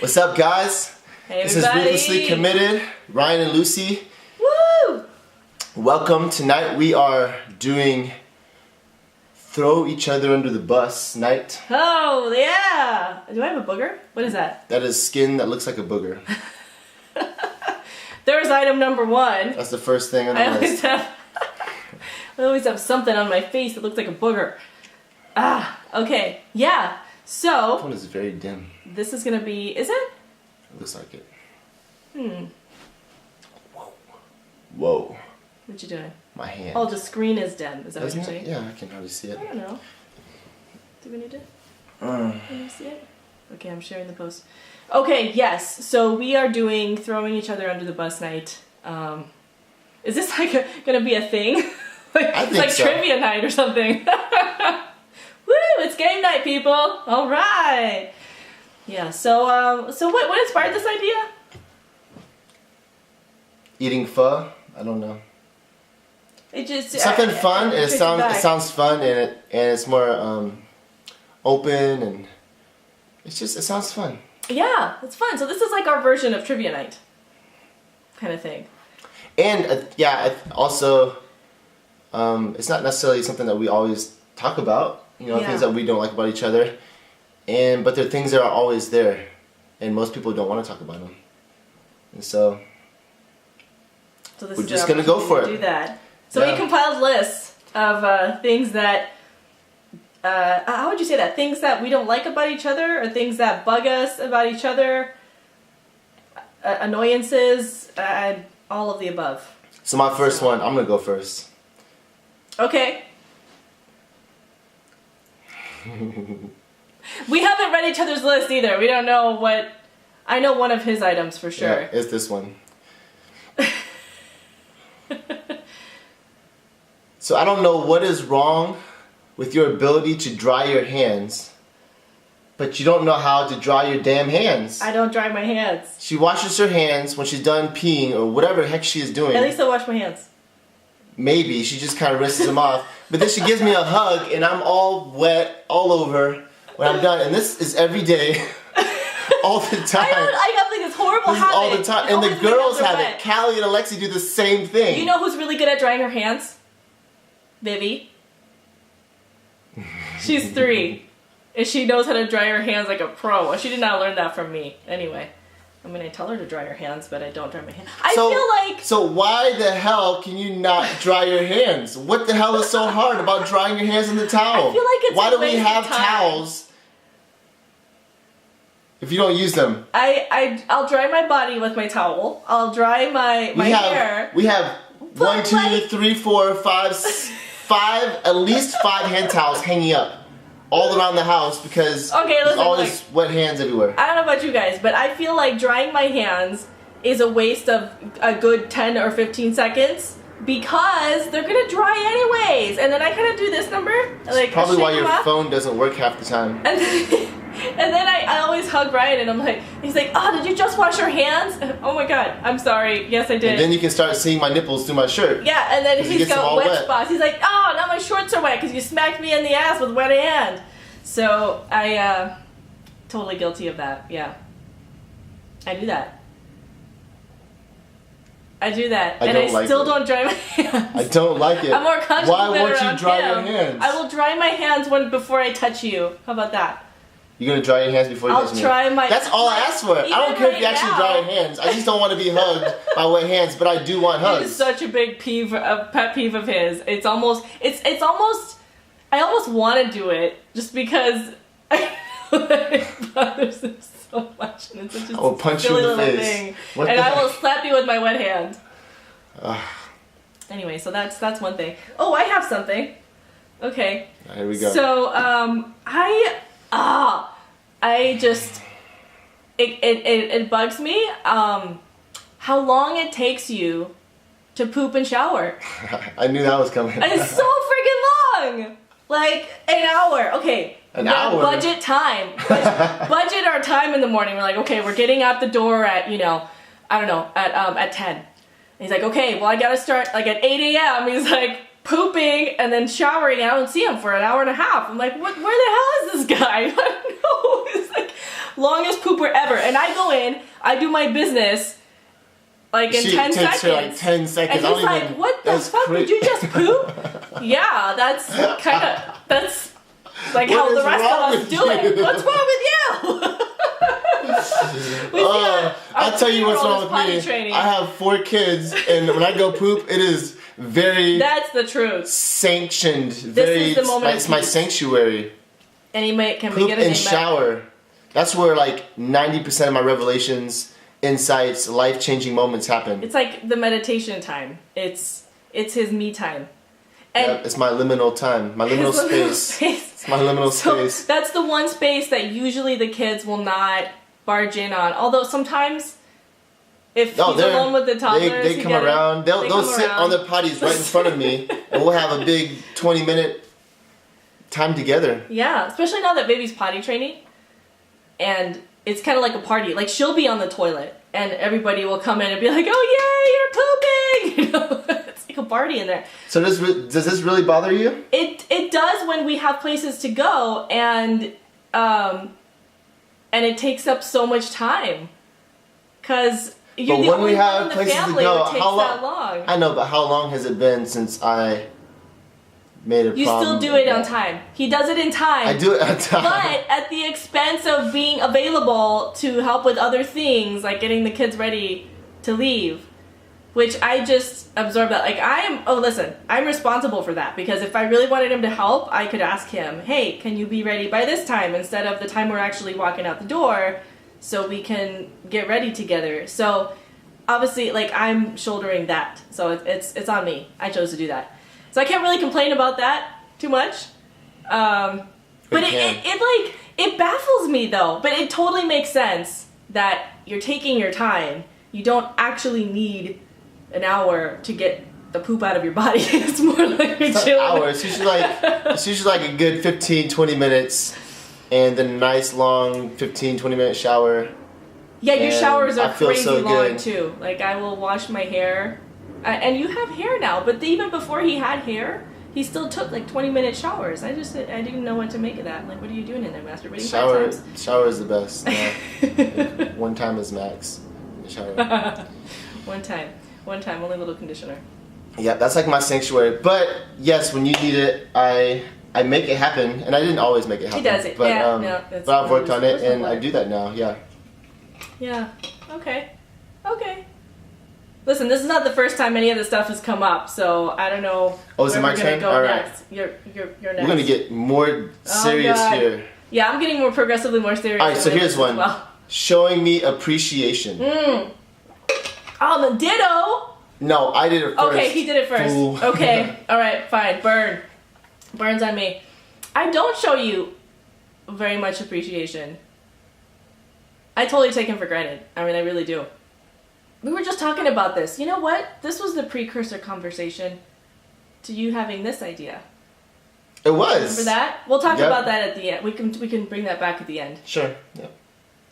What's up, guys? Hey, this is Ruthlessly Committed, Ryan and Lucy. Woo! Welcome. Tonight we are doing throw each other under the bus night. Oh, yeah! Do I have a booger? What is that? That is skin that looks like a booger. There's item number one. That's the first thing on the list. I always have something on my face that looks like a booger. Okay. Yeah. So, This one is very dim. this is gonna be, is it? It looks like it. Whoa. What you doing? My hand. Oh, the screen is dim. Is that what you're saying? Yeah, I can hardly see it. I don't know. Do we need to? Can you see it? Okay, I'm sharing the post. Okay, yes. So we are doing throwing each other under the bus night. Is this like gonna be a thing? I think like so. trivia night or something. Woo! It's game night, people. All right. Yeah. So what inspired this idea? Eating pho? I don't know. It just Something fun. It back. sounds fun, and it's more open, and it sounds fun. Yeah, it's fun. So this is like our version of trivia night, kind of thing. And also, it's not necessarily something that we always talk about. You know, things that we don't like about each other, but they're things that are always there, and most people don't want to talk about them. And so this we're is just our gonna go for it. Do that. So we compiled lists of things that. How would you say that? Things that we don't like about each other, or things that bug us about each other, annoyances, and all of the above. So my first one, I'm gonna go first. Okay. We haven't read each other's list either. We don't know what. I know one of his items for sure. Yeah, it's this one. So I don't know what is wrong with your ability to dry your hands, but you don't know how to dry your damn hands. I don't dry my hands. She washes her hands when she's done peeing or whatever the heck she is doing. At least I wash my hands. Maybe she just kind of rinses them off, but then she gives me a hug and I'm all wet all over when I'm done, and this is every day, all the time. I have like this horrible habit. All the time, and the Always my girls hands are have wet. it. Callie and Alexi do the same thing. You know who's really good at drying her hands? Vivi. She's 3. And she knows how to dry her hands like a pro. She did not learn that from me. Anyway. I mean, I tell her to dry her hands, but I don't dry my hands. I feel like... So why the hell can you not dry your hands? What the hell is so hard about drying your hands in the towel? I feel like it's why a do we waste of have time. towels if you don't use them? I'll dry my body with my towel. I'll dry my hair. We have But 1, 2, 3, 4, 5, at least 5 hand towels hanging up all around the house because there's always wet hands everywhere. I don't know about you guys, but I feel like drying my hands is a waste of a good 10 or 15 seconds because they're gonna dry anyways. And then I kind of do this number. Like, Probably why your up. phone doesn't work half the time. And then I always hug Ryan and I'm like, he's like, oh, did you just wash your hands? Oh my god, I'm sorry. Yes, I did. And then you can start seeing my nipples through my shirt. Yeah, and then he's got wet spots. He's like, oh, now my shorts are wet because you smacked me in the ass with wet hand. So I, totally guilty of that. Yeah. I do that. And I still don't dry my hands. I don't like it. I'm more conscious Why of it won't you around dry him. your hands? I will dry my hands before I touch you. How about that? You're gonna dry your hands before you touch me? I'll try my... That's all I asked for. I don't care if you actually dry your hands. I just don't want to be hugged by wet hands, but I do want hugs. It's such a big pet peeve of his. It's almost... I almost want to do it just because it bothers him so much. And it's such a punch silly you in the little face. thing. What And the I heck? will slap you with my wet hand. Anyway, so that's one thing. Oh, I have something. Okay. Here we go. So, it bugs me, how long it takes you to poop and shower. I knew that was coming. It's so freaking long! Like, an hour. Okay. An hour? Budget time. Budget our time in the morning. We're like, okay, we're getting out the door at, at 10. And he's like, okay, well, I gotta start, like, at 8 a.m. He's like, pooping and then showering. And I don't see him for an hour and a half. I'm like, where the hell is this guy? I don't know. It's like longest pooper ever. And I go in, I do my business like in 10 seconds. Her like 10 seconds. And he's like, what the fuck? Did you just poop? Yeah, that's like what how the rest of us with do it. What's wrong with you? I'll tell you what's wrong with me. Training. I have 4 kids, and when I go poop, it is very... That's the truth. Sanctioned. This is the moment It's my sanctuary. And can poop we get a and shower. That's where like 90% of my revelations, insights, life-changing moments happen. It's like the meditation time. It's his me time. And it's my liminal time. My liminal space. It's my liminal space. That's the one space that usually the kids will not barge in on. Although sometimes, if he's alone with the toddlers, they come around. They'll sit on the potties right in front of me, and we'll have a big 20-minute time together. Yeah, especially now that baby's potty training, and it's kind of like a party. Like she'll be on the toilet, and everybody will come in and be like, "Oh yay, you're pooping!" It's like a party in there. So does this really bother you? It does when we have places to go, and it takes up so much time, because you're the only one in the family who takes that long. I know, but how long has it been since I made a problem? You still do it on time. He does it in time. I do it on time. But at the expense of being available to help with other things, like getting the kids ready to leave. Which I just absorb that. Like I'm responsible for that. Because if I really wanted him to help, I could ask him, hey, can you be ready by this time? Instead of the time we're actually walking out the door, so we can get ready together. So obviously, like, I'm shouldering that. So it's on me. I chose to do that. So I can't really complain about that too much. But it baffles me though. But it totally makes sense that you're taking your time. You don't actually need an hour to get the poop out of your body. It's more like you're chilling. Hours. It's usually like a good 15-20 minutes, and then a nice long 15-20 minute shower. Yeah, your showers are crazy so long too. Like I will wash my hair. And you have hair now, but even before he had hair, he still took like 20-minute showers. I didn't know what to make of that. Like, what are you doing in there, masturbating? Shower is the best. Yeah. One time is max. Shower. One time, only little conditioner. Yeah, that's like my sanctuary. But yes, when you need it, I make it happen, and I didn't always make it happen. He does it. But, but I've worked on it, and I do that now. Yeah. Yeah. Okay. Listen, this is not the first time any of this stuff has come up, so I don't know. Oh, is it my turn? All right. Next. You're next. We're gonna get more serious here. Yeah, I'm getting more progressively more serious. All right, so here's one. Well. Showing me appreciation. Oh, the ditto. No, I did it first. Okay, he did it first. Ooh. Okay, all right, fine. Burns on me. I don't show you very much appreciation. I totally take him for granted. I mean, I really do. We were just talking about this. You know what? This was the precursor conversation to you having this idea. It was. Remember that? We'll talk about that at the end. We can bring that back at the end. Sure. Yep.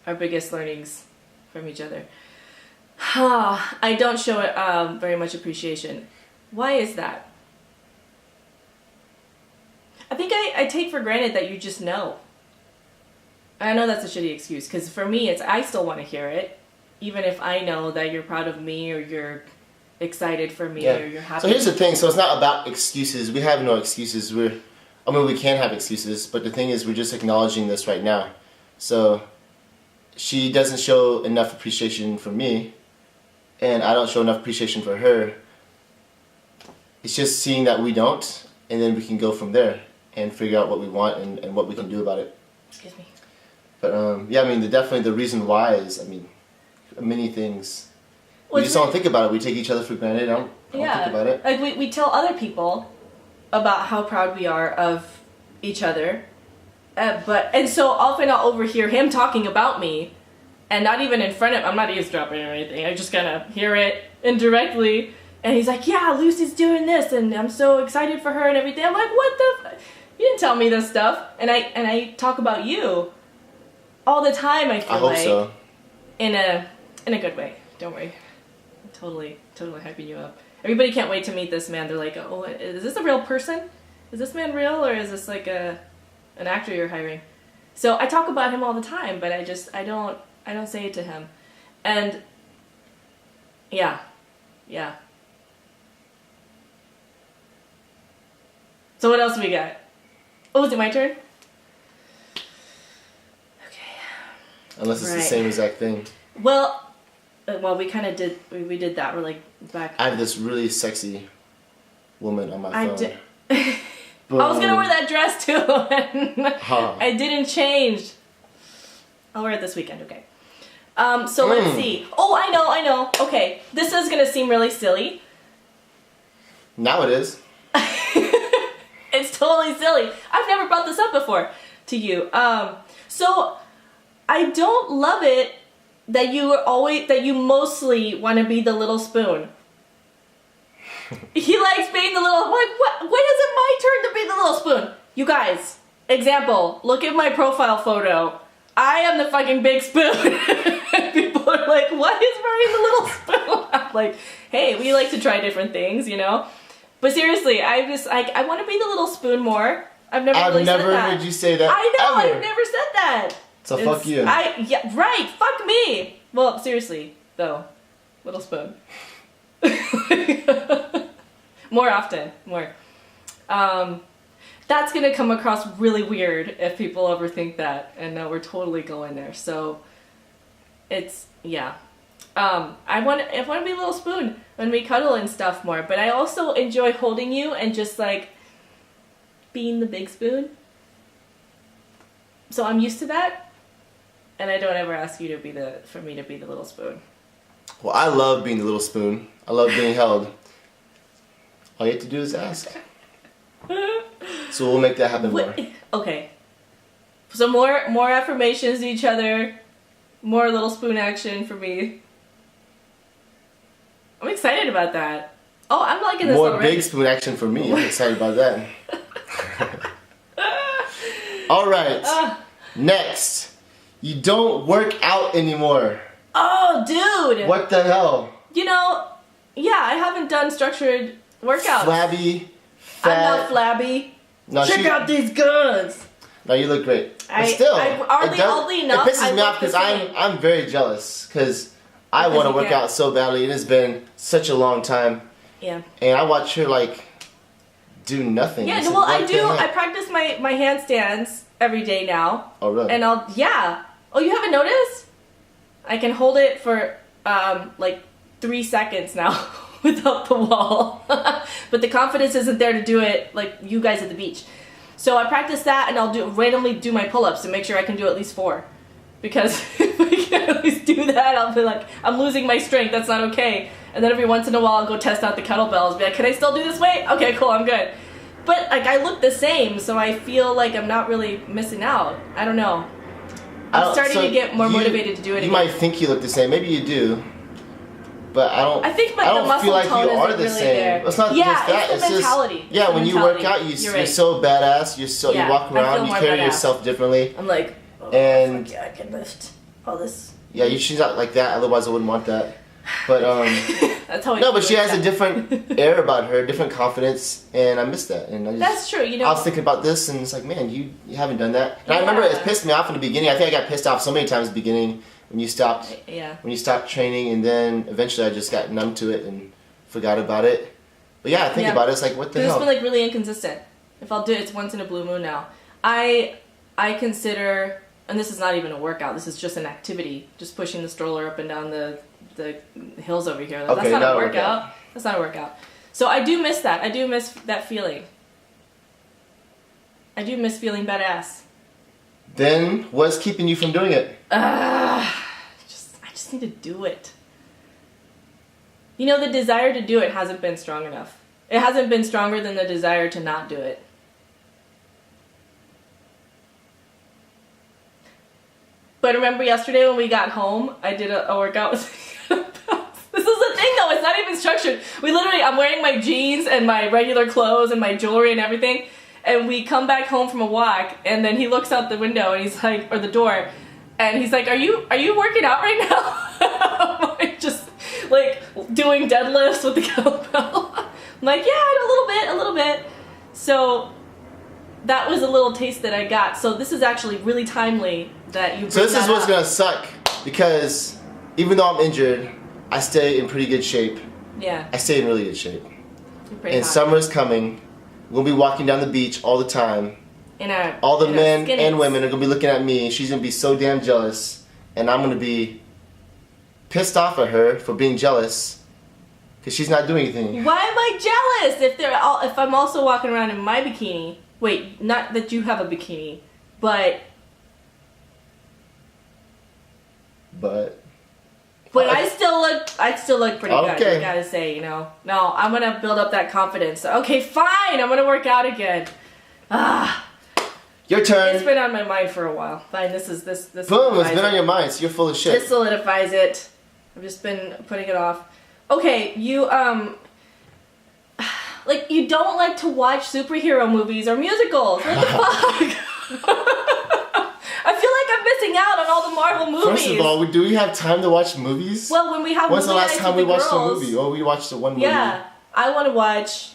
Our biggest learnings from each other. I don't show it very much appreciation. Why is that? I think I take for granted that you just know. I know that's a shitty excuse, because for me, I still want to hear it. Even if I know that you're proud of me, or you're excited for me, or you're happy. So here's the thing. So it's not about excuses. We have no excuses. We can have excuses, but the thing is, we're just acknowledging this right now. So she doesn't show enough appreciation for me, and I don't show enough appreciation for her. It's just seeing that we don't, and then we can go from there and figure out what we want and what we can do about it. Excuse me. But definitely the reason why is, many things. We just don't think about it. We take each other for granted. I don't think about it. Like we tell other people about how proud we are of each other, and so often I'll overhear him talking about me, and not even in front of. I'm not eavesdropping or anything. I just kind of hear it indirectly, and he's like, "Yeah, Lucy's doing this, and I'm so excited for her and everything." I'm like, "What the? You didn't tell me this stuff." And I talk about you all the time. I feel like so. In a good way. Don't worry. I'm totally hyping you up. Everybody can't wait to meet this man. They're like, oh, is this a real person? Is this man real, or is this like an actor you're hiring? So I talk about him all the time, but I don't say it to him. And yeah. So what else we got? Oh, is it my turn? Okay. Unless it's the same exact thing. Well, we kind of did. We did that. We're like back. I have this really sexy woman on my phone. I was gonna wear that dress too, and I didn't change. I'll wear it this weekend. Okay. So let's see. Oh, I know. Okay, this is gonna seem really silly. Now it is. It's totally silly. I've never brought this up before to you. So I don't love it that you mostly want to be the little spoon. He likes being the little. Like, what? When is it my turn to be the little spoon? You guys, example. Look at my profile photo. I am the fucking big spoon. People are like, "What is Ryan the little spoon?" I'm like, "Hey, we like to try different things, you know." But seriously, I want to be the little spoon more. I've never said that. I've never heard you say that. I know. Ever. I've never said that. So fuck you. Yeah, right. Fuck me. Well, seriously, though, little spoon. More often, more. That's gonna come across really weird if people overthink that, and we're totally going there. So, I want to be a little spoon when we cuddle and stuff more. But I also enjoy holding you and just like being the big spoon. So I'm used to that, and I don't ever ask you for me to be the little spoon. Well, I love being the little spoon. I love being held. All you have to do is ask. So we'll make that happen more. Okay. So more affirmations to each other, more little spoon action for me. I'm excited about that. Oh, I'm liking this already. More big spoon action for me. I'm excited about that. All right. Next. You don't work out anymore. Oh, dude. What the hell? You know, yeah, I haven't done structured workouts. Flabby, fat. I'm not flabby. No, Check out these guns. No, you look great. But still, oddly enough, it pisses me off because I'm very jealous because I want to work out so badly. It has been such a long time. Yeah. And I watch her like do nothing. Yeah, well, I do. I practice my handstands every day now. Oh, really? And Oh, you haven't noticed? I can hold it for like 3 seconds now without the wall. But the confidence isn't there to do it like you guys at the beach. So I practice that, and I'll randomly do my pull-ups and make sure I can do at least 4. Because if I can at least do that, I'll be like, I'm losing my strength, that's not okay. And then every once in a while I'll go test out the kettlebells, be like, can I still do this weight? Okay, cool, I'm good. But like I look the same, so I feel like I'm not really missing out. I don't know. I'm starting to get more motivated to do it again. You might think you look the same, maybe you do. But I don't. I think the muscle feel like tone you are isn't the really same. there. It's not just that. It's the mentality. Just, when you work out, you're so badass. You walk around. You carry yourself differently. I'm like, and I can lift all this. Yeah, you should not like that. Otherwise, I wouldn't want that. But that's how. No, but she has a different air about her, different confidence, and I miss that. And that's true. You know, I was thinking about this, and it's like, man, you haven't done that. And I remember it pissed me off in the beginning. I think I got pissed off so many times in the beginning when you stopped. Yeah. When you stopped training, and then eventually I just got numb to it and forgot about it. But yeah, I think about it. It's like, what the hell? It's been like really inconsistent. If I'll do it, it's once in a blue moon now. I consider, and this is not even a workout. This is just an activity. Just pushing the stroller up and down the hills over here. That's not a workout. That's not a workout. So I do miss that. I do miss that feeling. I do miss feeling badass. Then what's keeping you from doing it? I just need to do it. You know, the desire to do it hasn't been strong enough. It hasn't been stronger than the desire to not do it. But remember yesterday when we got home, I did a workout with This is the thing though, it's not even structured. I'm wearing my jeans and my regular clothes and my jewelry and everything, and we come back home from a walk, and then he looks out the window and he's like, or the door, and he's like, are you working out right now? I'm just like doing deadlifts with the kettlebell. I'm like, yeah, a little bit. So that was a little taste that I got. So this is actually really timely that you bring So this is what's up. gonna suck, because even though I'm injured, I stay in pretty good shape. Yeah. I stay in really good shape. You're pretty And hot. summer's coming. We'll be walking down the beach all the time. All the men and women are gonna be looking at me. She's gonna be so damn jealous, and I'm gonna be pissed off at her for being jealous because she's not doing anything. Why am I jealous if I'm also walking around in my bikini? Wait, not that you have a bikini, but I still look pretty good. I gotta say, you know. No, I'm gonna build up that confidence. Okay, fine. I'm gonna work out again. Your turn. It's been on my mind for a while. Fine. This. Boom! It's been on your mind. So you're full of shit. This solidifies it. I've just been putting it off. Okay, you like you don't like to watch superhero movies or musicals. What the fuck? I feel like I'm missing out on all the Marvel movies. First of all, do we have time to watch movies? Well, when we have When's the movie last nights time we with the watched a girls, movie? Oh, we watched the one movie. Yeah, I want to watch.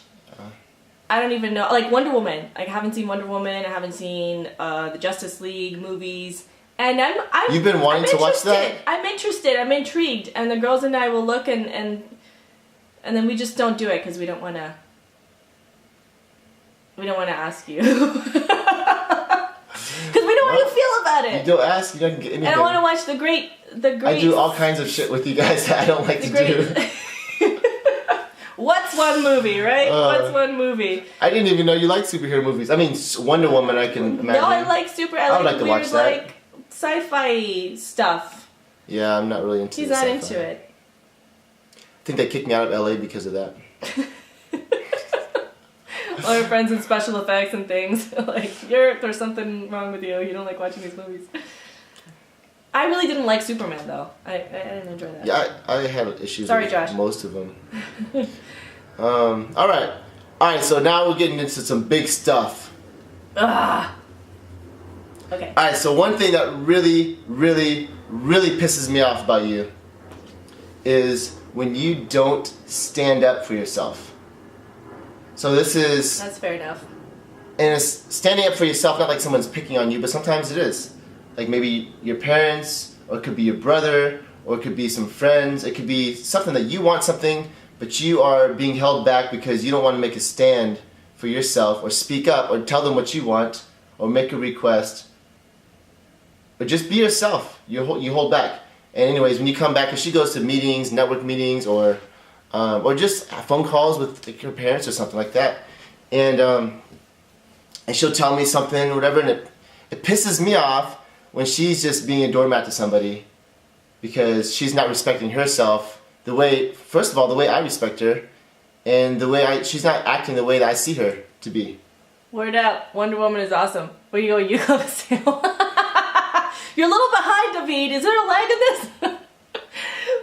I don't even know, like Wonder Woman. I haven't seen Wonder Woman. I haven't seen the Justice League movies, and I'm. You've been wanting to watch that? I'm interested. I'm intrigued, and the girls and I will look and then we just don't do it because we don't want to. We don't want to ask you. Because we know how you feel about it. You don't ask, you don't get anything. And I want to watch the great. I do all kinds of shit with you guys that I don't like to do. What's one movie, right? What's one movie? I didn't even know you liked superhero movies. I mean, Wonder Woman, I can imagine. No, I like I would like to weird, watch that. like sci-fi stuff. Yeah, I'm not really into He's the not sci-fi. into it. I think they kicked me out of LA because of that. All your friends in special effects and things. Like, there's something wrong with you. You don't like watching these movies. I really didn't like Superman, though. I didn't enjoy that. Yeah, I had issues Sorry, with Josh. most of them. Alright, so now we're getting into some big stuff. Okay. Alright, so one thing that really, really, really pisses me off about you is when you don't stand up for yourself. So this is... That's fair enough. And it's standing up for yourself, not like someone's picking on you, but sometimes it is. Like maybe your parents, or it could be your brother, or it could be some friends. It could be something that you want something, but you are being held back because you don't want to make a stand for yourself, or speak up, or tell them what you want, or make a request. But just be yourself. You hold back. And anyways, when you come back, if she goes to meetings, network meetings, or just phone calls with like, your parents or something like that, and she'll tell me something or whatever, and it pisses me off when she's just being a doormat to somebody because she's not respecting herself first of all, the way I respect her, and she's not acting the way that I see her to be. Word up. Wonder Woman is awesome. Where you go? You go to sale. You're a little behind, David. Is there a lag in this?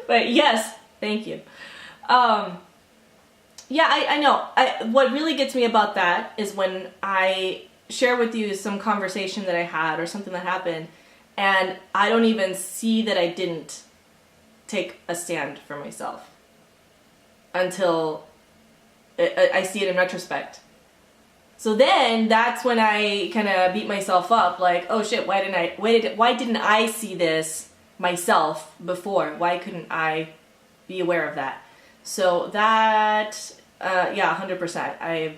But yes, thank you. Yeah, I know. What really gets me about that is when I share with you some conversation that I had or something that happened, and I don't even see that I didn't take a stand for myself until I see it in retrospect. So then that's when I kind of beat myself up, like, oh shit, why didn't I see this myself before? Why couldn't I be aware of that? So that, yeah, 100%.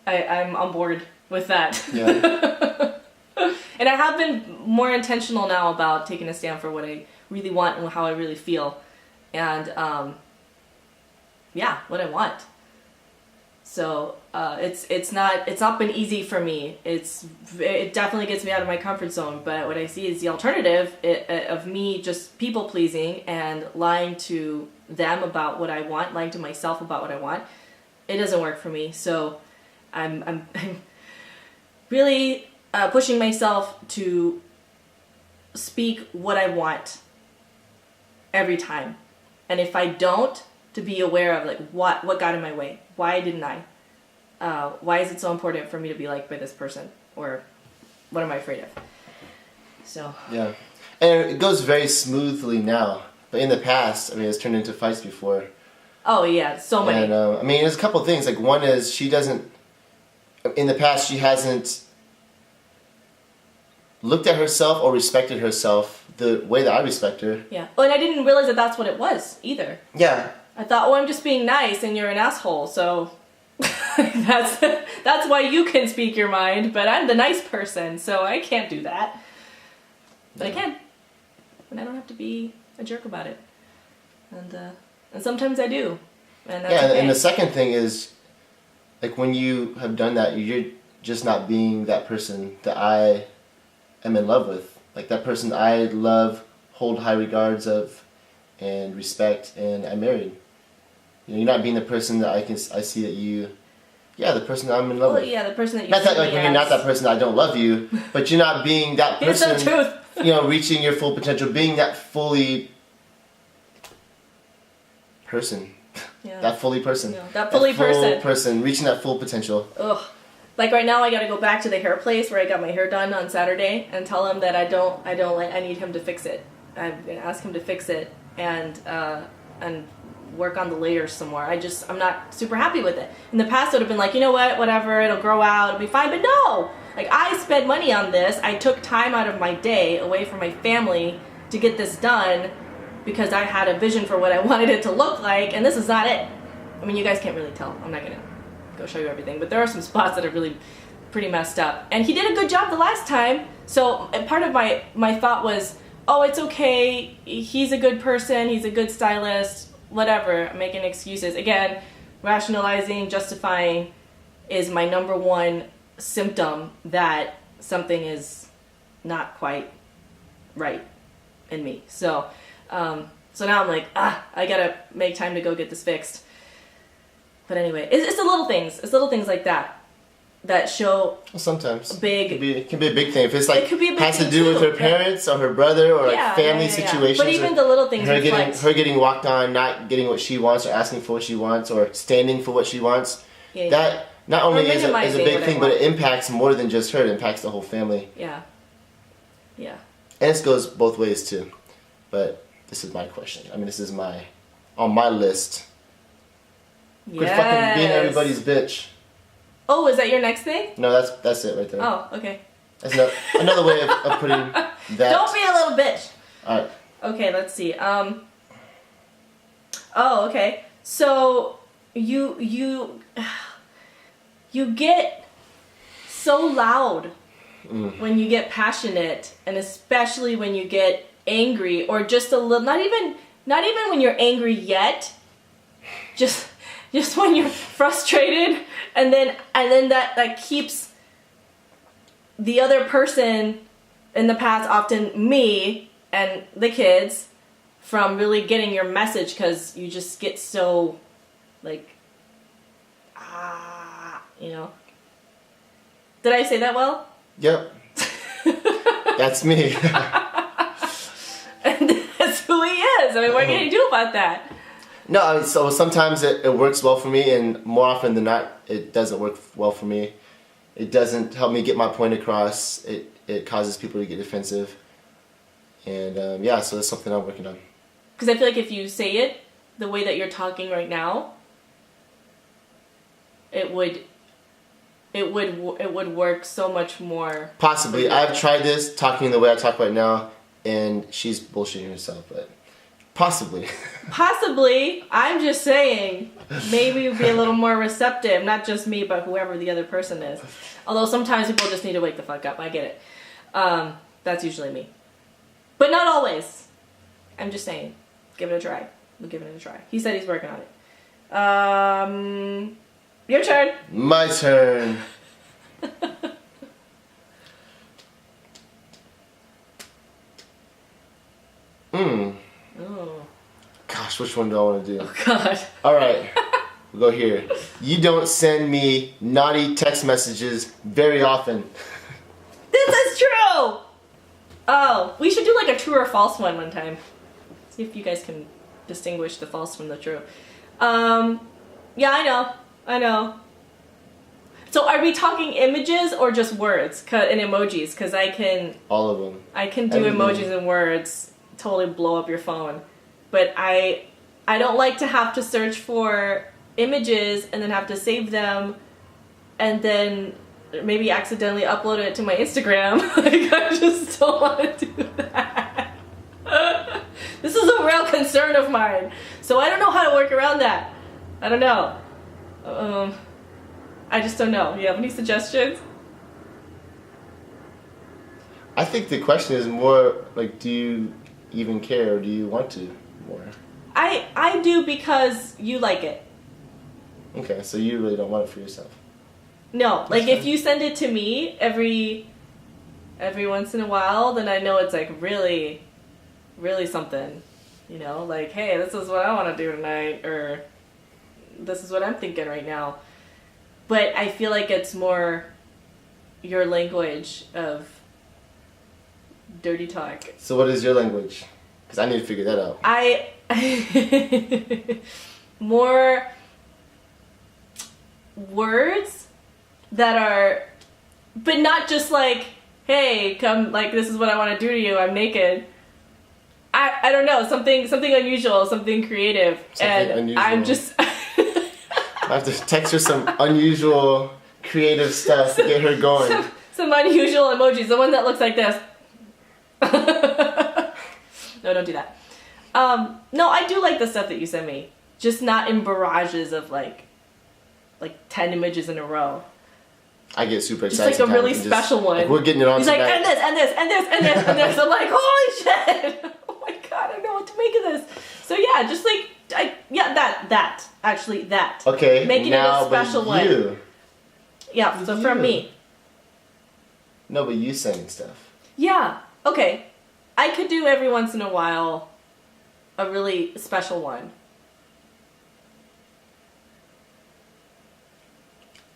I'm on board with that. Yeah. And I have been more intentional now about taking a stand for what I really want and how I really feel. And, yeah, what I want. So, it's not been easy for me. It definitely gets me out of my comfort zone, but what I see is the alternative of me just people pleasing and lying to them about what I want, lying to myself about what I want. It doesn't work for me. So I'm really pushing myself to speak what I want every time. And if I don't, to be aware of like what got in my way. Why didn't I? Why is it so important for me to be liked by this person? Or what am I afraid of? So yeah, And it goes very smoothly now. But in the past, I mean, it's turned into fights before. Oh yeah, so many. And I mean, there's a couple things. Like one is she doesn't. In the past, she hasn't looked at herself or respected herself the way that I respect her. Yeah. Well, and I didn't realize that that's what it was either. Yeah. I thought, I'm just being nice, and you're an asshole, so that's why you can speak your mind. But I'm the nice person, so I can't do that. But I can, and I don't have to be a jerk about it. And sometimes I do. And that's okay. And the second thing is, like when you have done that, you're just not being that person that I am in love with. Like that person I love, hold high regards of, and respect, and I married. You know, you're not being the person that I see that you. Yeah, the person I'm in love with. Yeah, the person that you. Not that like when you're not that person, I don't love you, but you're not being that person. Here's the truth. You know, reaching your full potential, being that fully person. Yeah. That fully person. No, that fully person, reaching that full potential. Ugh. Like right now, I got to go back to the hair place where I got my hair done on Saturday and tell him that I need him to fix it. I'm gonna ask him to fix it and work on the layers some more. I'm not super happy with it. In the past, it would have been like, you know what, whatever, it'll grow out, it'll be fine. But no, like I spent money on this. I took time out of my day away from my family to get this done because I had a vision for what I wanted it to look like, and this is not it. I mean, you guys can't really tell. I'm not gonna go show you everything, but there are some spots that are really pretty messed up. And he did a good job the last time. So part of my thought was, oh, it's okay. He's a good person. He's a good stylist. Whatever, I'm making excuses. Again, rationalizing, justifying is my number one symptom that something is not quite right in me. So now I'm like, I gotta make time to go get this fixed. But anyway, it's the little things. It's little things like that show. Well, sometimes big. It can be a big thing if it's like it could be a big has to thing do with too. her parents or her brother or like family situations. But even the little things. Her getting walked on, not getting what she wants or asking for what she wants or standing for what she wants. Yeah. That not only is a big thing, but it want. impacts more than just her. It impacts the whole family. Yeah. Yeah. And this goes both ways too. But this is my question. I mean, this is on my list. Quit fucking being everybody's bitch. Oh, is that your next thing? No, that's it right there. Oh, okay. That's another way of putting that. Don't be a little bitch. All right. Okay, let's see. Oh, okay. So you get so loud when you get passionate, and especially when you get angry, or just a little. Not even when you're angry yet. Just when you're frustrated, and then that keeps the other person, in the past often me and the kids, from really getting your message, because you just get so like you know. Did I say that well? Yep. That's me. And that's who he is. I mean, what can you do about that? No, I mean, so sometimes it works well for me, and more often than not, it doesn't work well for me. It doesn't help me get my point across. It causes people to get defensive. And so that's something I'm working on. Because I feel like if you say it the way that you're talking right now, it would work so much more. Possibly. I've tried this, talking the way I talk right now, and she's bullshitting herself, but possibly. Possibly. I'm just saying, maybe you'd be a little more receptive. Not just me, but whoever the other person is. Although sometimes people just need to wake the fuck up. I get it. That's usually me. But not always. I'm just saying. Give it a try. We'll give it a try. He said he's working on it. Your turn. My turn. Oh. Gosh, which one do I want to do? Oh, God. All right. We'll go here. You don't send me naughty text messages very often. This is true! Oh, we should do like a true or false one time. See if you guys can distinguish the false from the true. Yeah, I know. It's So are we talking images or just words and emojis? Because all of them. I can do emojis and words, totally blow up your phone. But I don't like to have to search for images and then have to save them and then maybe accidentally upload it to my Instagram. Like, I just don't want to do that. This is a real concern of mine. So I don't know how to work around that. I don't know. I just don't know. You have any suggestions? I think the question is more like, do you even care or do you want to more? I do because you like it. Okay, so you really don't want it for yourself. No, like if you send it to me every once in a while, then I know it's like really, really something. You know, like, hey, this is what I want to do tonight, or this is what I'm thinking right now. But I feel like it's more your language of dirty talk. So what is your language? Because I need to figure that out. More words that are, but not just like, hey, come, like, this is what I want to do to you, I'm naked. I don't know, something unusual, something creative. Unusual. I'm just... I have to text her some unusual, creative stuff to get her going. Some unusual emojis, the one that looks like this. No, don't do that. No, I do like the stuff that you send me. Just not in barrages of like 10 images in a row. I get super excited. Just like a really special one. Like, we're getting it on tonight. He's like, and this, and this, and this, and this, and this. I'm like, holy shit! Oh my god, I don't know what to make of this. So yeah, just like, that. Okay, making now, it a special but you. one. Yeah, so from me. No, but you sending stuff. Yeah, okay. I could do every once in a while a really special one.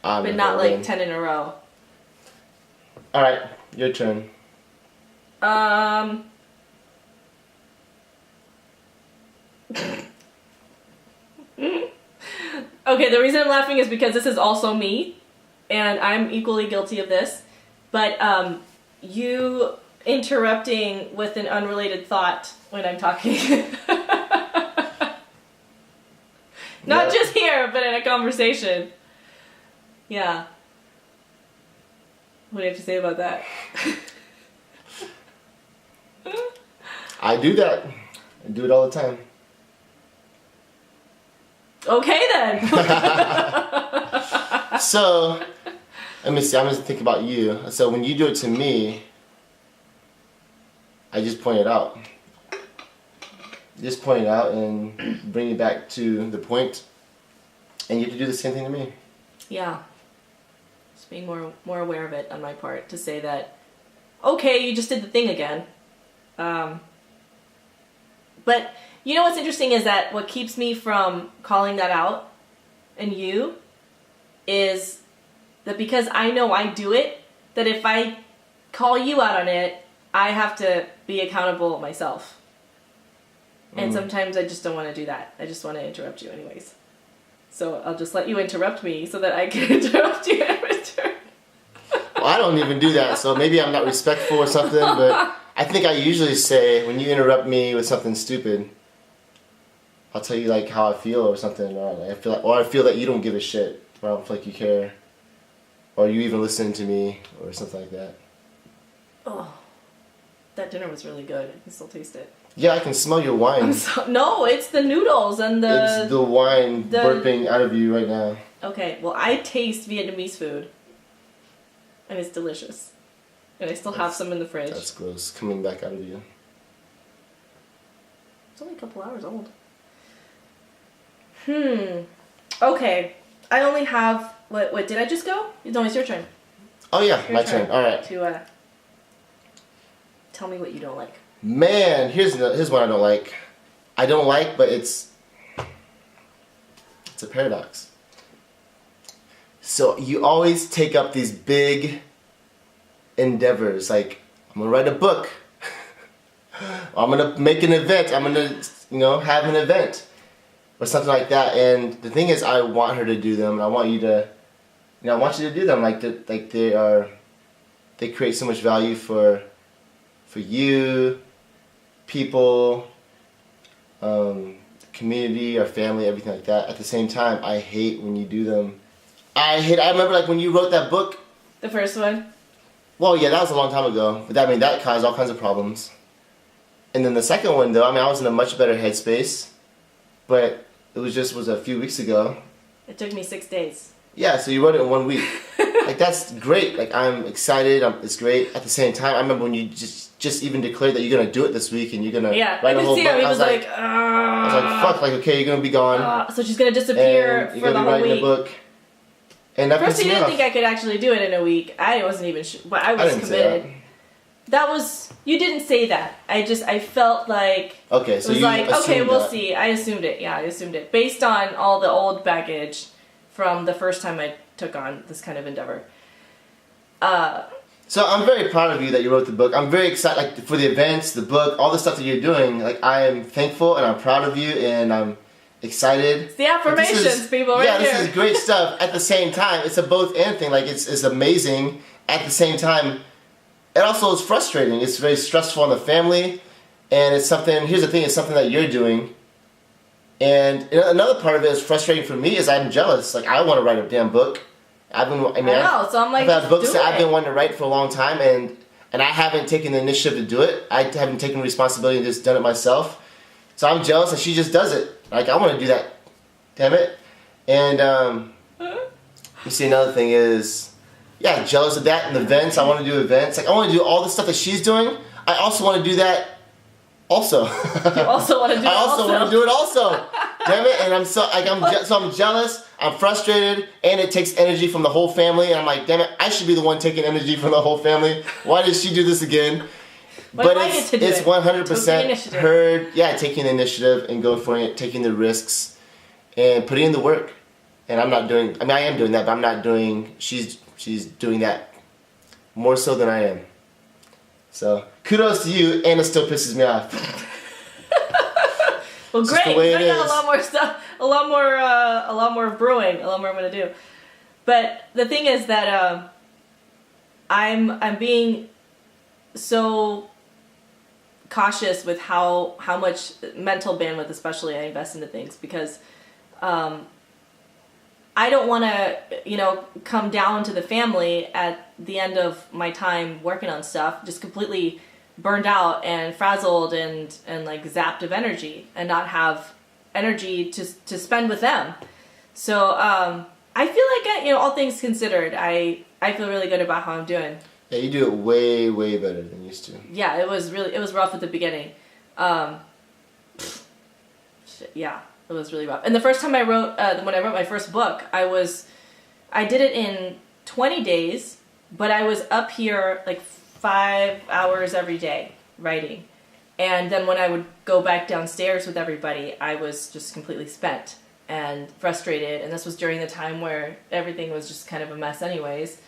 But not like 10 in a row. Alright, your turn. Okay, the reason I'm laughing is because this is also me, and I'm equally guilty of this. But you interrupting with an unrelated thought when I'm talking. Not just here, but in a conversation. Yeah. What do you have to say about that? I do that. I do it all the time. Okay then. So, let me see. I'm going to think about you. So when you do it to me, I just point it out. Just point it out and bring it back to the point. And you have to do the same thing to me. Yeah. Just being more aware of it on my part to say that, okay, you just did the thing again. But you know what's interesting is that what keeps me from calling that out in you is that because I know I do it, that if I call you out on it, I have to be accountable myself. And sometimes I just don't want to do that. I just want to interrupt you anyways. So I'll just let you interrupt me so that I can interrupt you in return. Well, I don't even do that, so maybe I'm not respectful or something, but I think I usually say, when you interrupt me with something stupid, I'll tell you like how I feel or something, or I feel that you don't give a shit, or I don't feel like you care, or you even listen to me, or something like that. Oh, that dinner was really good. I can still taste it. Yeah, I can smell your wine. No, it's the noodles and the... It's the wine burping out of you right now. Okay, well, I taste Vietnamese food, and it's delicious. And I still have some in the fridge. That's gross, coming back out of you. It's only a couple hours old. Okay, I only have... What, did I just go? No, it's your turn. Oh yeah, my turn. Alright. To, tell me what you don't like. Man, here's what I don't like. I don't like, but it's a paradox. So you always take up these big endeavors, like I'm gonna write a book, I'm gonna make an event, I'm gonna have an event or something like that. And the thing is, I want her to do them, and I want you to I want you to do them. Like they create so much value for you, people, community, our family, everything like that. At the same time, I hate when you do them. I remember like when you wrote that book. The first one? Well, yeah, that was a long time ago. But that caused all kinds of problems. And then the second one, though, I was in a much better headspace. But it was a few weeks ago. It took me 6 days. Yeah, so you wrote it in 1 week. Like, that's great. Like, I'm excited. It's great. At the same time, I remember when you just even declared that you're going to do it this week and you're going to write a whole book. I was like, fuck, like, okay, you're going to be gone. So she's going to disappear for the whole week. A book. And that First, you didn't think I could actually do it in a week. I wasn't even sure, but I was committed. You didn't say that. I felt like... Okay, so you assumed okay, we'll see. I assumed it. Yeah, I assumed it. Based on all the old baggage from the first time I took on this kind of endeavor. So I'm very proud of you that you wrote the book. I'm very excited like for the events, the book, all the stuff that you're doing. Like, I am thankful and I'm proud of you and I'm excited. It's the affirmations, people, right here. Yeah, this is great stuff. At the same time, it's a both and thing. Like, it's amazing. At the same time, it also is frustrating. It's very stressful on the family. And it's something, here's the thing, it's something that you're doing. And another part of it is frustrating for me is I'm jealous. Like, I want to write a damn book. I know, so I'm like, I've had books that I've been wanting to write for a long time, and I haven't taken the initiative to do it. I haven't taken responsibility and just done it myself. So I'm jealous that she just does it. Like, I want to do that. Damn it. And you see, another thing is, yeah, jealous of that and events. I want to do events. Like, I want to do all the stuff that she's doing. I also want to do that also. You also want to do it also. I also want to do it also. Damn it. And I'm jealous. I'm frustrated. And it takes energy from the whole family. And I'm like, damn it, I should be the one taking energy from the whole family. Why did she do this again? But it's 100% her, taking the initiative and going for it, taking the risks and putting in the work. And I am doing that, but I'm not doing, she's doing that more so than I am. So kudos to you, and it still pisses me off. Well, great. I got a lot more stuff, a lot more brewing, a lot more I'm gonna do. But the thing is that I'm being so cautious with how much mental bandwidth, especially, I invest into things, because I don't want to, come down to the family at the end of my time working on stuff, just completely burned out and frazzled and like zapped of energy, and not have energy to spend with them. So I feel like, all things considered, I feel really good about how I'm doing. Yeah, you do it way, way better than you used to. Yeah, it was rough at the beginning. Yeah, it was really rough. And the first time when I wrote my first book, I did it in 20 days, but I was up here like 5 hours every day writing. And then when I would go back downstairs with everybody, I was just completely spent and frustrated. And this was during the time where everything was just kind of a mess anyways.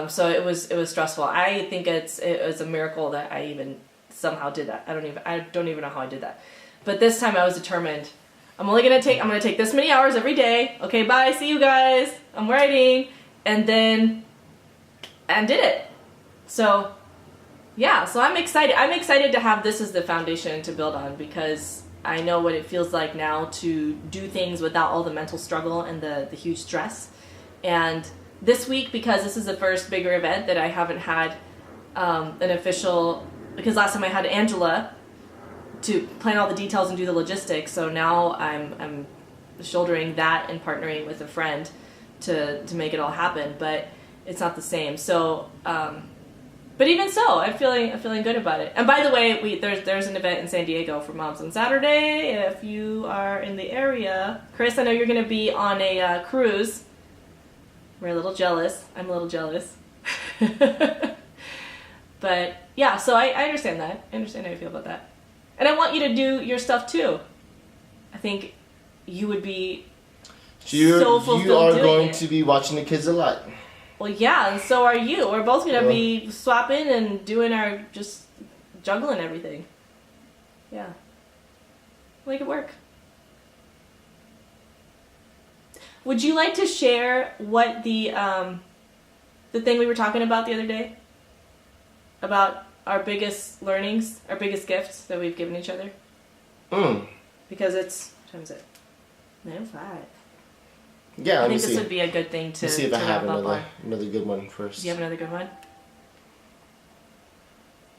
So it was stressful. I think it was a miracle that I even somehow did that. I don't even know how I did that. But this time I was determined. I'm gonna take this many hours every day. Okay, bye, see you guys. I'm writing, and did it. So yeah, so I'm excited. I'm excited to have this as the foundation to build on, because I know what it feels like now to do things without all the mental struggle and the huge stress. And this week, because this is the first bigger event that I haven't had an official, because last time I had Angela to plan all the details and do the logistics, so now I'm shouldering that and partnering with a friend to make it all happen, but it's not the same. So, but even so, I'm feeling good about it. And by the way, there's an event in San Diego for moms on Saturday. If you are in the area, Chris, I know you're going to be on a cruise. We're a little jealous. I'm a little jealous. But yeah, so I understand that. I understand how you feel about that. And I want you to do your stuff too. I think you would be so fulfilled. You are going to be watching the kids a lot. Well, yeah, and so are you. We're both going to be swapping and doing just juggling everything. Yeah. Make it work. Would you like to share what the thing we were talking about the other day? About our biggest learnings, our biggest gifts that we've given each other? Because it's, what time is it? 9:05. Yeah, I think this would be a good thing to see if I have another good one first. Do you have another good one?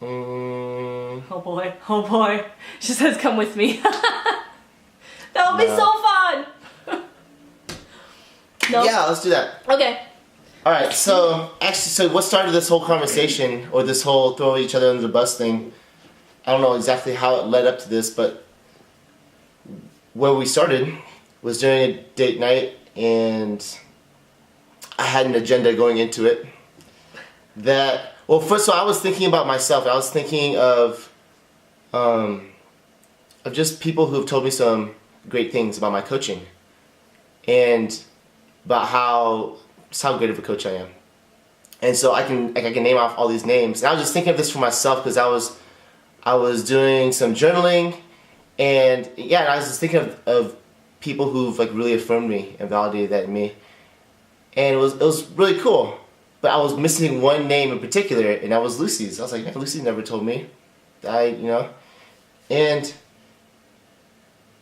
Mm. Oh boy. She says, come with me. That would be so fun! No? Yeah, let's do that. Okay. Alright, so what started this whole conversation, or this whole throw each other under the bus thing? I don't know exactly how it led up to this, but where we started was during a date night, and I had an agenda going into it. First of all, I was thinking about myself. I was thinking of just people who've told me some great things about my coaching, and about how great of a coach I am. And so I can name off all these names. And I was just thinking of this for myself because I was doing some journaling, and I was just thinking of people who've like really affirmed me and validated that in me. And it was really cool. But I was missing one name in particular, and that was Lucy's. I was like, man, Lucy never told me.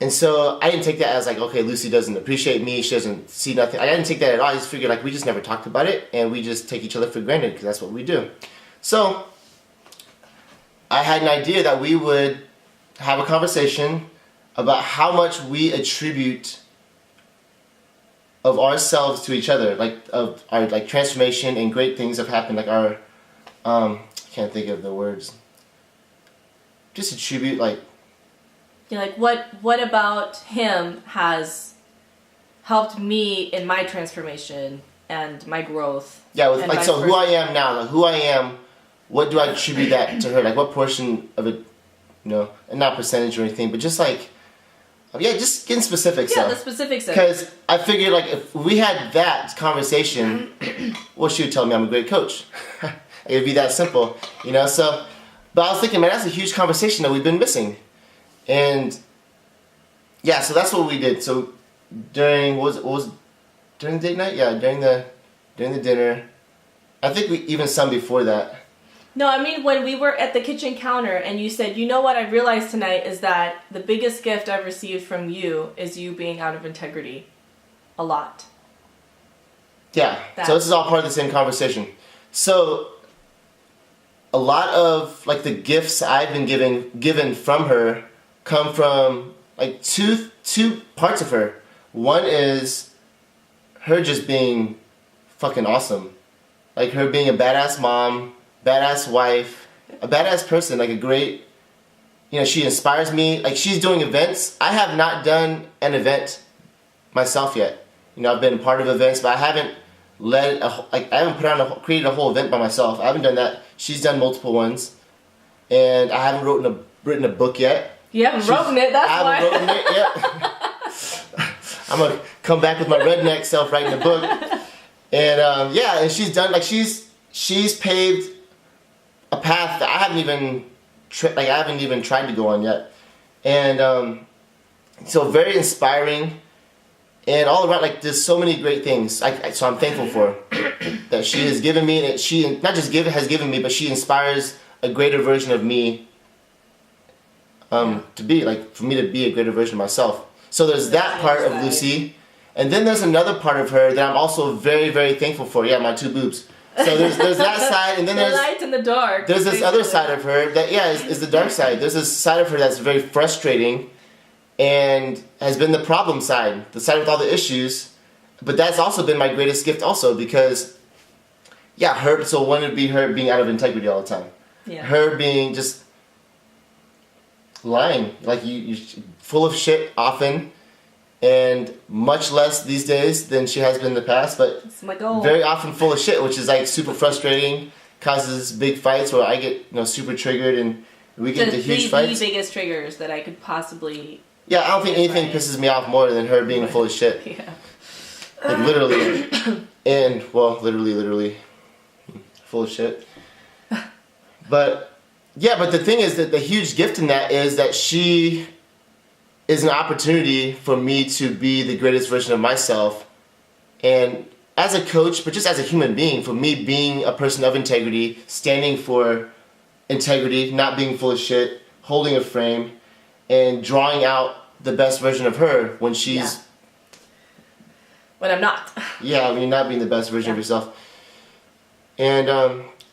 And so I didn't take that as like, okay, Lucy doesn't appreciate me, she doesn't see nothing. I didn't take that at all. I just figured like we just never talked about it, and we just take each other for granted because that's what we do. So I had an idea that we would have a conversation about how much we attribute of ourselves to each other, like of our like transformation and great things have happened, like our I can't think of the words. Just attribute like. You're like, what about him has helped me in my transformation and my growth? Yeah, who I am now, like who I am, what do I attribute that to her? Like what portion of it, and not percentage or anything, but just like, just getting specifics. Yeah, the specifics. Because I figured like if we had that conversation, well, she would tell me I'm a great coach. It would be that simple, So, but I was thinking, man, that's a huge conversation that we've been missing. And so that's what we did. So during during the date night? Yeah, during the dinner. I think we even some before that. No, I mean when we were at the kitchen counter and you said, you know what I realized tonight is that the biggest gift I've received from you is you being out of integrity. A lot. Yeah. So this is all part of the same conversation. So a lot of like the gifts I've been given from her come from like two parts of her. One is her just being fucking awesome. Like her being a badass mom, badass wife, a badass person, like a great, she inspires me. Like she's doing events. I have not done an event myself yet. I've been part of events, but I haven't created a whole event by myself. I haven't done that. She's done multiple ones, and I haven't written a book yet. You haven't written it, that's why. I haven't written it yet. I'm going to come back with my redneck self writing a book. And and she's done, like she's paved a path that I haven't even tried to go on yet. And so very inspiring. And all around, like there's so many great things. So I'm thankful for that she has given me, and she not just has given me, but she inspires a greater version of me. To be like, for me to be a greater version of myself. So there's that part of Lucy, and then there's another part of her that I'm also very, very thankful for. Yeah, my two boobs. So there's that side, and then there's the light and the dark. There's this other side of her that is the dark side. There's this side of her that's very frustrating, and has been the problem side, the side with all the issues. But that's also been my greatest gift, also because, So one would be her being out of integrity all the time. Yeah. Her being just lying, like you full of shit often, and much less these days than she has been in the past, but it's my goal. Very often full of shit, which is like super frustrating, causes big fights where I get super triggered and we get into huge fights. The biggest triggers that I could possibly. Yeah, I don't think anything pisses me off more than her being full of shit. Yeah. Like literally, and literally full of shit. But the thing is that the huge gift in that is that she is an opportunity for me to be the greatest version of myself And as a coach, but just as a human being, for me being a person of integrity, standing for integrity, not being full of shit, holding a frame, and drawing out the best version of her when she's... When I'm not. Yeah, when you're not being the best version of yourself. And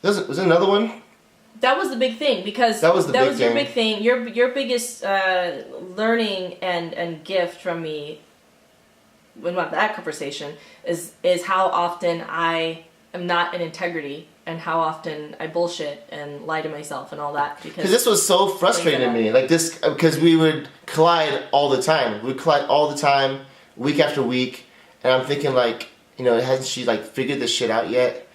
was there another one? That was the big thing, because that was your big thing. Your biggest learning and gift from me when we had that conversation is how often I am not in integrity and how often I bullshit and lie to myself and all that. Because this was so frustrating to me. Like this, because we would collide all the time. We'd collide all the time, week after week. And I'm thinking, like, you know, hasn't she, like, figured this shit out yet?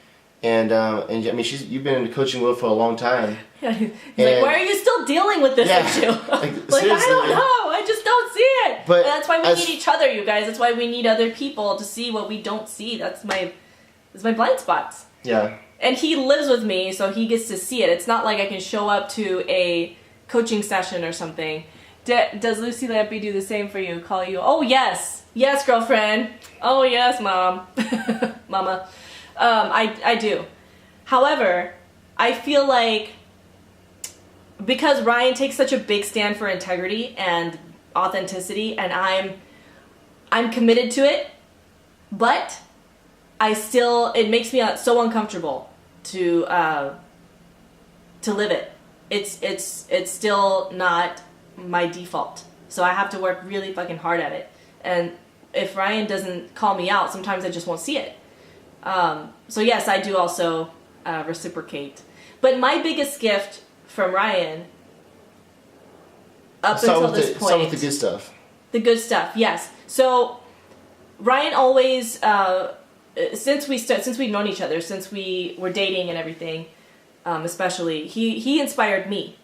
And I mean, you've been in the coaching world for a long time. Yeah, he's like, why are you still dealing with this issue? Like I don't know, I just don't see it. But and that's why we need each other, you guys. That's why we need other people to see what we don't see. That's my blind spots. Yeah. And he lives with me, so he gets to see it. It's not like I can show up to a coaching session or something. Does Lucy Lampy do the same for you? Call you? Oh yes, yes, girlfriend. Oh yes, mom, mama. I do. However, I feel like because Ryan takes such a big stand for integrity and authenticity, and I'm committed to it, but it makes me so uncomfortable to live it. It's still not my default, so I have to work really fucking hard at it. And if Ryan doesn't call me out, sometimes I just won't see it. So yes, I do also reciprocate. But my biggest gift from Ryan until this point... Start with the good stuff. The good stuff, yes. So Ryan always, since we've known each other, since we were dating and everything, especially, he inspired me.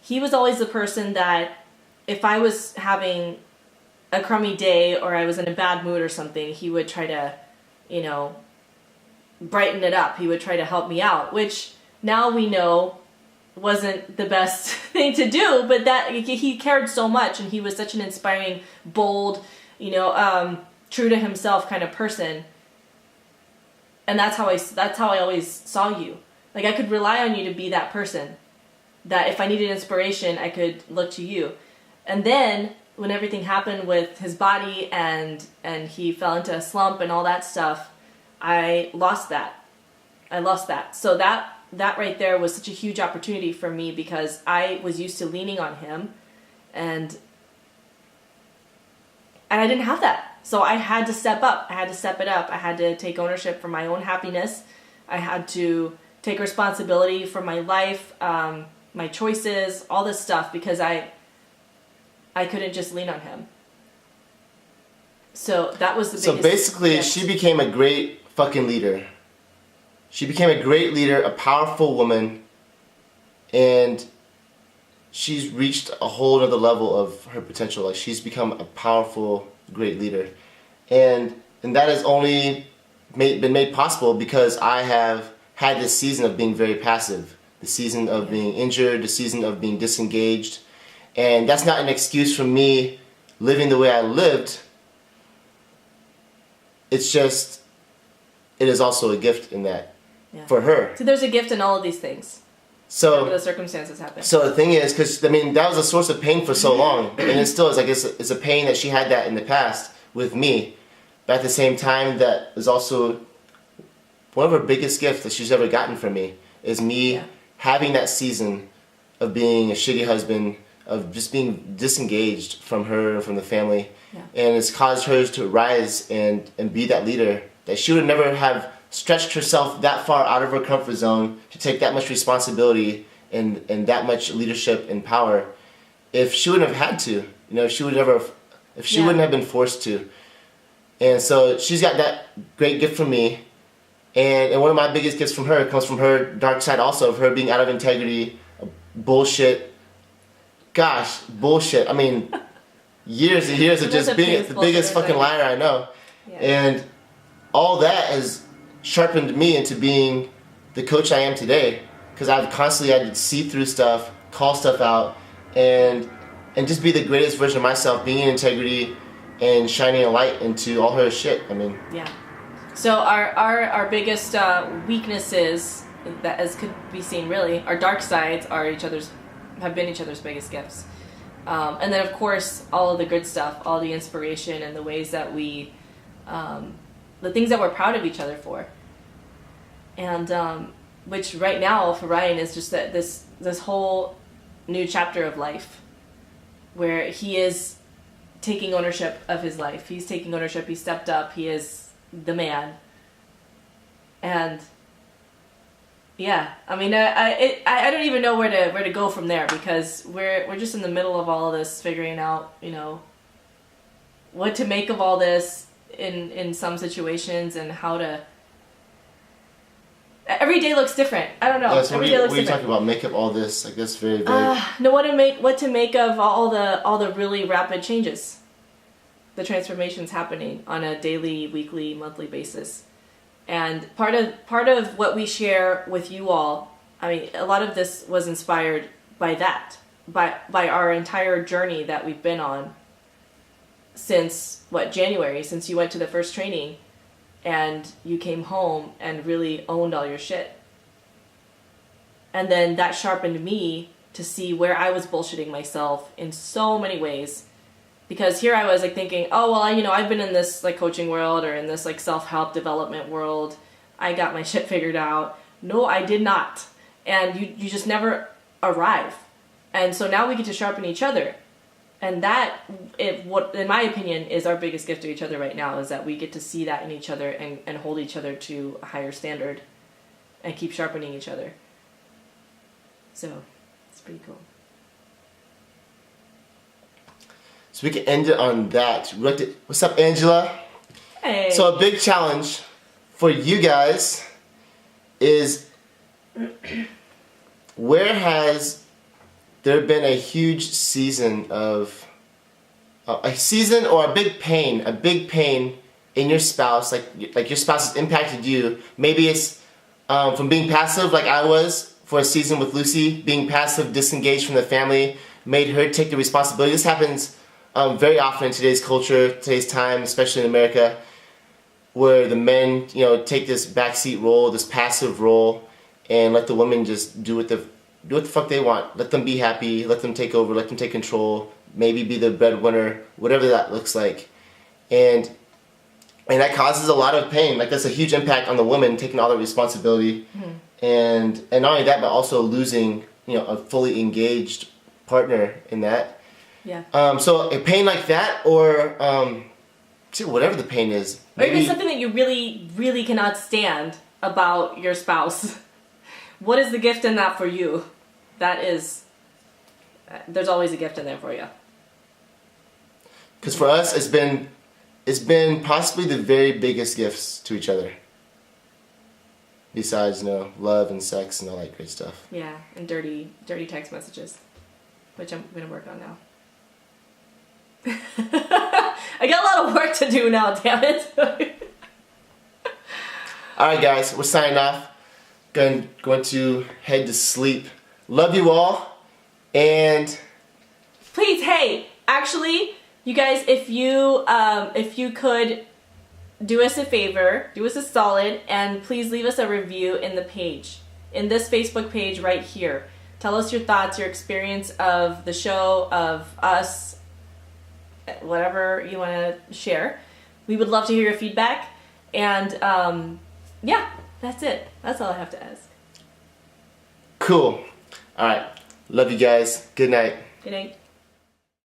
He was always the person that if I was having a crummy day or I was in a bad mood or something, he would try to, you know, brighten it up. He would try to help me out, which now we know wasn't the best thing to do, but that he cared so much, and he was such an inspiring, bold, you know, true to himself kind of person. And that's how I always saw you. Like, I could rely on you to be that person, that if I needed inspiration, I could look to you. And then when everything happened with his body and he fell into a slump and all that stuff, I lost that. So that right there was such a huge opportunity for me, because I was used to leaning on him, and I didn't have that. So I had to step up. I had to step it up. I had to take ownership for my own happiness. I had to take responsibility for my life, my choices, all this stuff, because I couldn't just lean on him. So that was the biggest... So basically, gift. She became a great fucking leader. She became a great leader, a powerful woman, and she's reached a whole other level of her potential. Like, she's become a powerful, great leader. And that has only been made possible because I have had this season of being very passive, the season of being injured, the season of being disengaged. And that's not an excuse for me living the way I lived. It's just, it is also a gift in that. Yeah. For her. So there's a gift in all of these things. So whenever the circumstances happen. So the thing is, because I mean, that was a source of pain for so long, and it still is. Like, it's a pain that she had that in the past with me, but at the same time, that is also one of her biggest gifts that she's ever gotten from me. Is me having that season of being a shitty husband, of just being disengaged from her and from the family, and it's caused her to rise and be that leader that she would never have stretched herself that far out of her comfort zone to take that much responsibility and that much leadership and power if she wouldn't have had to. You know, if she wouldn't have been forced to. And so she's got that great gift from me. And one of my biggest gifts from her comes from her dark side also, of her being out of integrity, bullshit. Gosh, bullshit. I mean, years and years of just being the biggest fucking liar I know. Yeah. And all that has sharpened me into being the coach I am today, because I've constantly had to see through stuff, call stuff out, and just be the greatest version of myself, being in integrity and shining a light into all her shit. I mean, So our biggest weaknesses, that as could be seen really, our dark sides have been each other's biggest gifts. And then of course all of the good stuff, all the inspiration and the ways that we, the things that we're proud of each other for. And which right now for Ryan is just that this whole new chapter of life where he is taking ownership of his life. He's taking ownership, he stepped up, he is the man. And yeah, I mean, I don't even know where to go from there, because we're just in the middle of all of this, figuring out, you know, what to make of all this in some situations, and how to. Every day looks different. I don't know. Yeah, so Every day looks what are you different. talking about? Make up all this, like that's very vague. No, what to make of all the really rapid changes, the transformations happening on a daily, weekly, monthly basis. And part of what we share with you all, I mean, a lot of this was inspired by that, by our entire journey that we've been on since, January, since you went to the first training and you came home and really owned all your shit. And then that sharpened me to see where I was bullshitting myself in so many ways. Because here I was like thinking, oh, well, I've been in this like coaching world or in this like self-help development world. I got my shit figured out. No, I did not. And you just never arrive. And so now we get to sharpen each other. And that, what in my opinion, is our biggest gift to each other right now, is that we get to see that in each other and hold each other to a higher standard and keep sharpening each other. So, it's pretty cool. So we can end it on that. What's up, Angela? Hey. So a big challenge for you guys is, where has there been a huge season of a season or a big pain in your spouse, like your spouse has impacted you? Maybe it's from being passive, like I was for a season with Lucy, being passive, disengaged from the family, made her take the responsibility. This happens very often in today's culture, today's time, especially in America, where the men, take this backseat role, this passive role, and let the women just do what the fuck they want. Let them be happy. Let them take over. Let them take control. Maybe be the breadwinner, whatever that looks like, and that causes a lot of pain. Like that's a huge impact on the woman taking all the responsibility, and not only that, but also losing a fully engaged partner in that. Yeah. So a pain like that, or whatever the pain is. Or even something that you really, really cannot stand about your spouse. What is the gift in that for you? That is, there's always a gift in there for you. Because for us, it's been possibly the very biggest gifts to each other. Besides, love and sex and all that great stuff. Yeah, and dirty text messages, which I'm gonna work on now. I got a lot of work to do now, damn it. Alright guys, we're signing off. Going to head to sleep. Love you all, and please, hey, actually, you guys, if you could do us a favor, do us a solid, and please leave us a review in this Facebook page right here. Tell us your thoughts, your experience of the show, of us, whatever you want to share. We would love to hear your feedback, and yeah, that's it. That's all I have to ask. Cool. Alright. Love you guys. Good night. Good night.